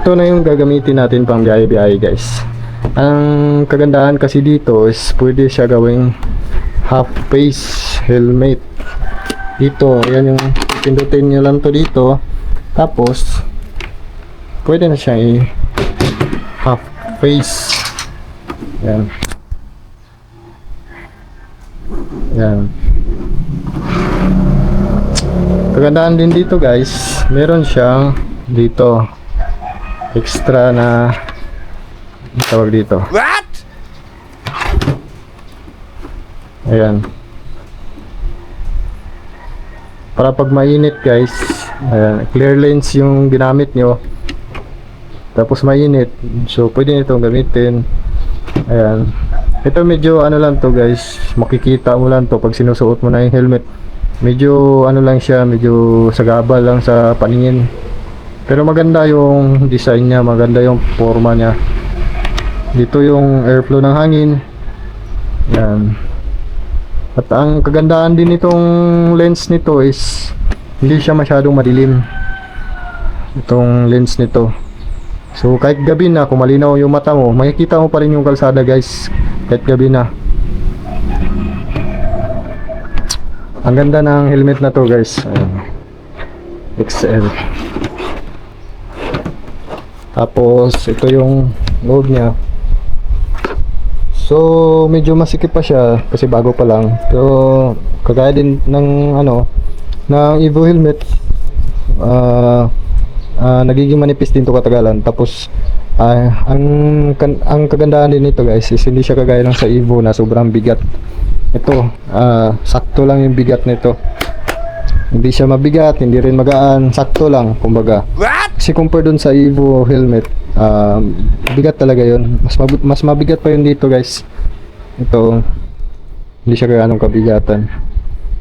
ito na yung gagamitin natin pang biyahe-biyahe guys. Ang kagandahan kasi dito is pwede siya gawing half face helmet. Dito, ayan yung pindutin nyo lang to dito. Tapos pwede na siya half face. Ayan. Ayan. Kagandahan din dito guys, meron siyang dito extra na tawag dito. What? Ayan. Para pag mainit guys, ayan, clear lens yung ginamit nyo. Tapos mainit, so pwede nitong gamitin. Ayan. Ito medyo ano lang to guys, makikita mo lang to pag sinusuot mo na yung helmet. Medyo ano lang siya, medyo sagabal lang sa paningin. Pero maganda yung design niya, maganda yung forma niya. Dito yung airflow ng hangin. Yan. At ang kagandahan din nitong lens nito is hindi siya masyadong madilim. Itong lens nito. So kahit gabi na, kung malinaw yung mata mo, makikita mo pa rin yung kalsada guys. Kahit gabi na. Ang ganda ng helmet na to guys. XL. Tapos ito yung loob niya. So medyo masikip pa siya kasi bago pa lang. Pero kagaya din ng ng Evo helmet, nagiging manipis din to katagalan. Tapos ang kagandahan din nito guys is hindi siya kagaya ng sa Evo na sobrang bigat. Ito, sakto lang yung bigat nito. Hindi siya mabigat, hindi rin magaan, sakto lang kumbaga. Kasi compare dun sa Evo helmet, bigat talaga yun. Mas mabigat pa yun dito guys. Ito, hindi siya gaanong kabigatan.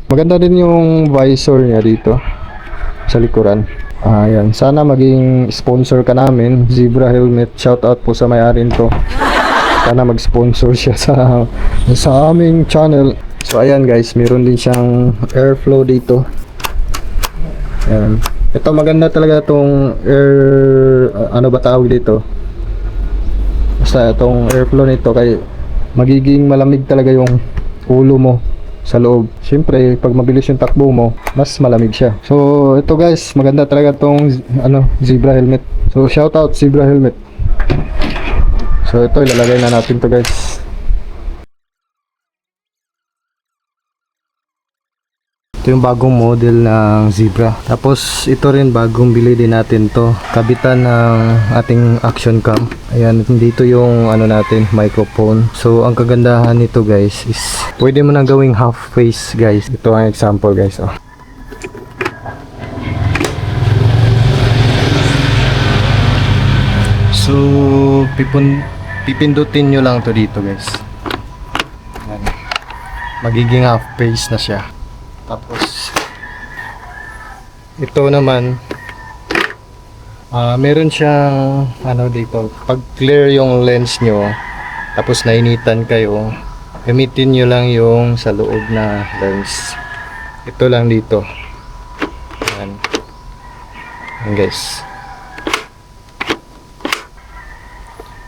Maganda din yung visor niya dito sa likuran. Ayan, sana maging sponsor ka namin, Zebra Helmet. Shout out po sa may-ari nito. Sana mag-sponsor siya sa aming channel. So ayan guys, meron din siyang airflow dito. Ayan. Ito maganda talaga itong air, ano ba tawag dito? Basta itong airflow nito kay magiging malamig talaga yung ulo mo sa loob. Siyempre, pag mabilis yung takbo mo, mas malamig siya. So ito guys, maganda talaga itong Zebra helmet. So shout out Zebra helmet. So ito, ilalagay na natin to guys. Ito yung bagong model ng Zebra. Tapos ito rin bagong bili din natin to. Kabitan ng ating action cam. Ayan, dito yung natin, microphone. So ang kagandahan nito guys is pwede mo nang gawing half face guys. Ito ang example guys. So pipindutin nyo lang to dito guys. Ayan. Magiging half face na siya. Tapos ito naman meron siyang dito, pag clear yung lens nyo tapos nainitan kayo, gamitin nyo lang yung sa loob na lens. Ito lang dito. Ayan. Ayan guys.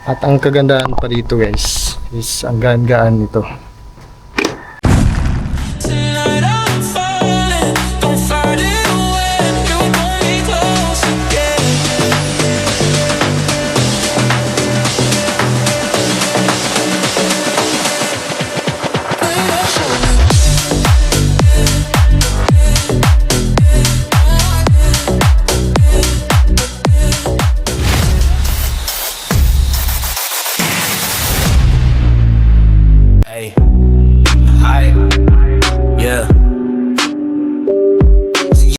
At ang kagandahan pa dito guys is ang gaan-gaan nito.